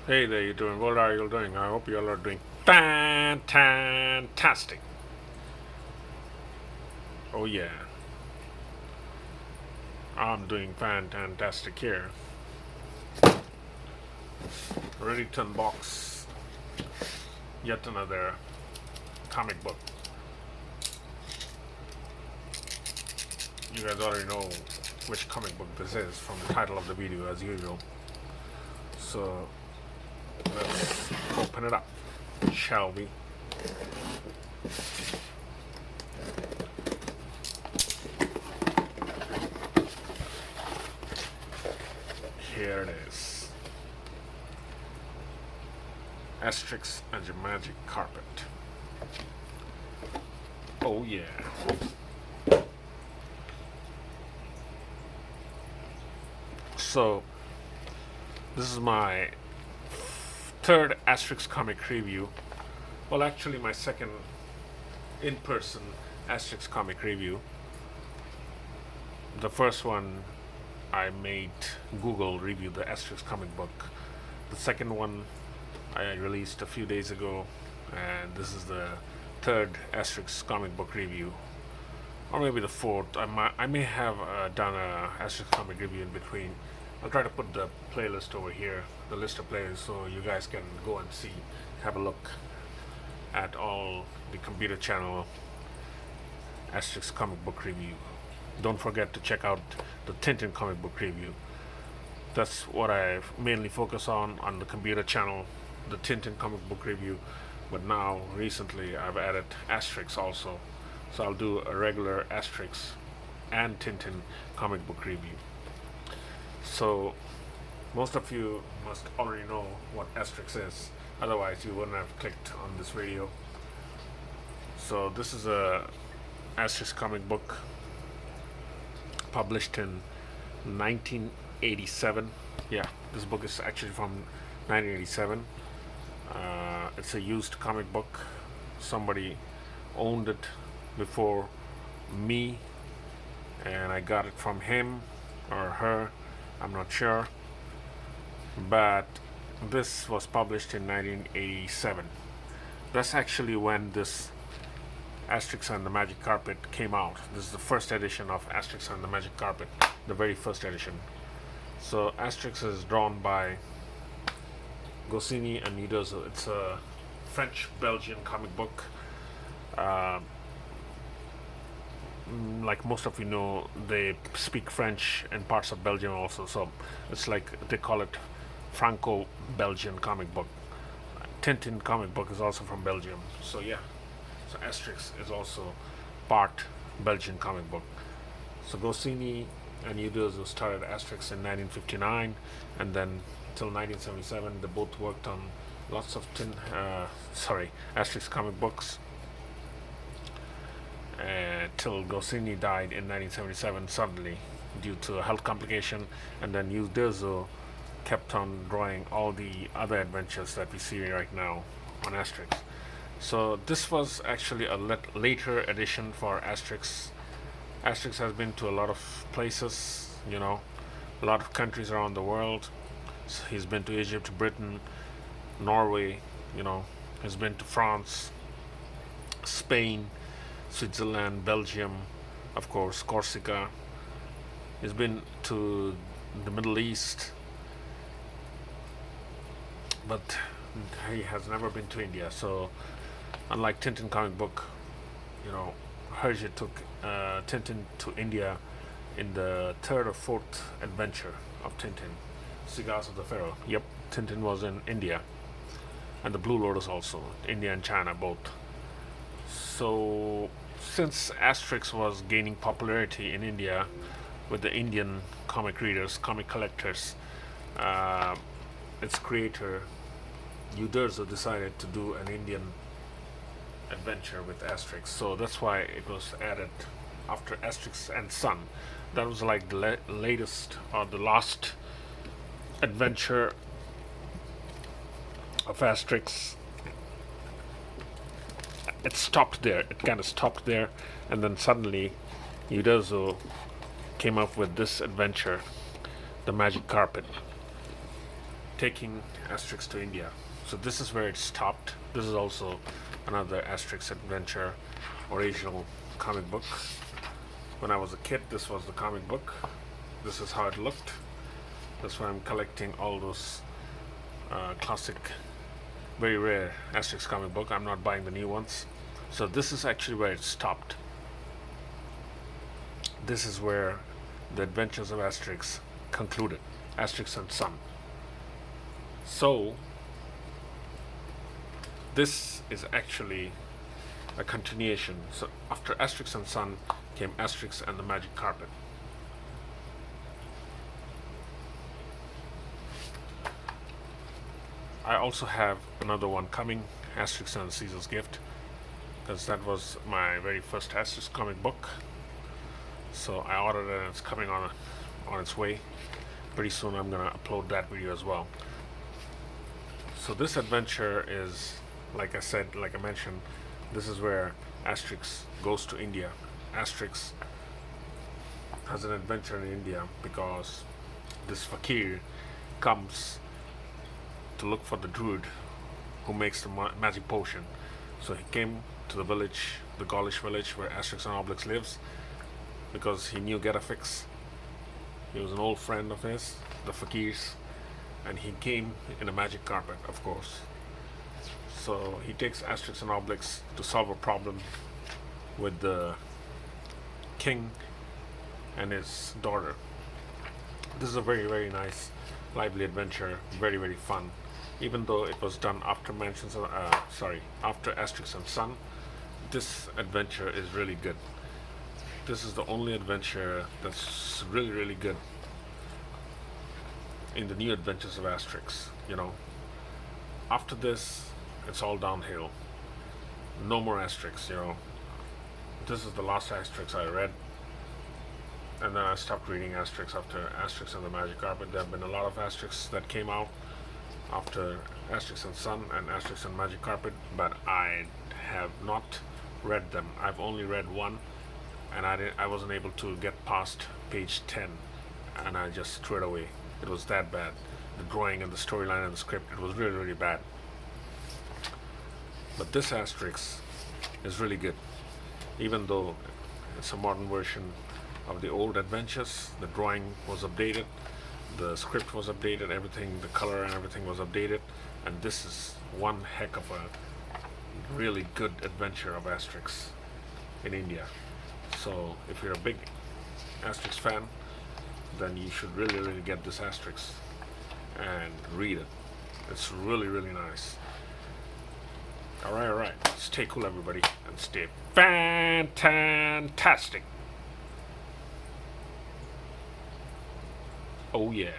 Hey there, you doing? What are you doing? I hope you all are doing fantastic. Oh yeah, I'm doing fantastic here. Ready to unbox yet another comic book. You guys already know which comic book this is from the title of the video, as usual. So let's open it up, shall we? Here it is. Asterix and your magic carpet. Oh yeah. So this is my third Asterix comic review. Well, actually, my second in-person Asterix comic review. The first one I made Google review the Asterix comic book. The second one I released a few days ago, and this is the third Asterix comic book review, or maybe the fourth. I may have done a Asterix comic review in between. I'll try to put the playlist over here, the list of playlists, so you guys can go and see, have a look at all the computer channel Asterix comic book review. Don't forget to check out the Tintin comic book review. That's what I mainly focus on the computer channel, the Tintin comic book review. But now, recently, I've added Asterix also. So I'll do a regular Asterix and Tintin comic book review. So, most of you must already know what Asterix is. Otherwise, you wouldn't have clicked on this video. So, this is a Asterix comic book published in 1987. Yeah, this book is actually from 1987. It's a used comic book. Somebody owned it before me, and I got it from him or her. I'm not sure. But this was published in 1987. That's actually when this Asterix and the Magic Carpet came out. This is the first edition of Asterix and the Magic Carpet, the very first edition. So Asterix is drawn by Goscinny and Uderzo. It's a French-Belgian comic book. Uh, like most of you know, they speak French in parts of Belgium also. So it's like they call it Franco-Belgian comic book. Tintin comic book is also from Belgium. So yeah, so Asterix is also part Belgian comic book. So Goscinny and Uderzo started Asterix in 1959, and then till 1977 they both worked on lots of Asterix comic books. Till Goscinny died in 1977 suddenly due to a health complication, and then Uderzo kept on drawing all the other adventures that we see right now on Asterix. So this was actually a later edition for Asterix. Asterix has been to a lot of places, a lot of countries around the world. So he's been to Egypt, Britain, Norway, he's been to France, Spain, Switzerland, Belgium, of course, Corsica. He's been to the Middle East, but he has never been to India. So, unlike Tintin comic book, Hergé took Tintin to India in the third or fourth adventure of Tintin, Cigars of the Pharaoh. Yep, Tintin was in India, and the Blue Lotus also, India and China both. So, since Asterix was gaining popularity in India with the Indian comic readers, comic collectors, uh, its creator Uderzo decided to do an Indian adventure with Asterix. So that's why it was added after Asterix and Son. That was like the latest or the last adventure of Asterix. It stopped there. It kind of stopped there, and then suddenly Uderzo came up with this adventure, the Magic Carpet. taking Asterix to India. So this is where it stopped. This is also another Asterix adventure, original comic book. When I was a kid, this was the comic book. This is how it looked. That's why I'm collecting all those classic, very rare Asterix comic book. I'm not buying the new ones. So this is actually where it stopped. This is where the adventures of Asterix concluded. Asterix and Son. So this is actually a continuation. So after Asterix and Son came Asterix and the Magic Carpet. I also have another one coming, Asterix and Caesar's Gift, because that was my very first Asterix comic book. So I ordered it and it's coming on its way. Pretty soon I'm gonna upload that video as well. So this adventure is, like I mentioned, this is where Asterix goes to India. Asterix has an adventure in India because this fakir comes to look for the druid who makes the magic potion. So he came to the village, the Gaulish village where Asterix and Obelix lives, because he knew Getafix. He was an old friend of his, the fakirs, and he came in a magic carpet, of course. So he takes Asterix and Obelix to solve a problem with the king and his daughter. This is a very, very nice, lively adventure, very, very fun. Even though it was done after after Asterix and Son, this adventure is really good. This is the only adventure that's really, really good in the new adventures of Asterix. After this, it's all downhill. No more Asterix. This is the last Asterix I read, and then I stopped reading Asterix after Asterix and the Magic Carpet. There have been a lot of Asterix that came out after Asterix and Son and Asterix and Magic Carpet, but I have not read them. I've only read one, and I wasn't able to get past page 10, and I just threw it away. It was that bad. The drawing and the storyline and the script, it was really, really bad. But this Asterix is really good. Even though it's a modern version of the old adventures, the drawing was updated, the script was updated, everything, the color and everything was updated, and this is one heck of a really good adventure of Asterix in India. So if you're a big Asterix fan, then you should really, really get this Asterix and read it. It's really, really nice. Alright. Stay cool, everybody, and stay fantastic. Oh yeah.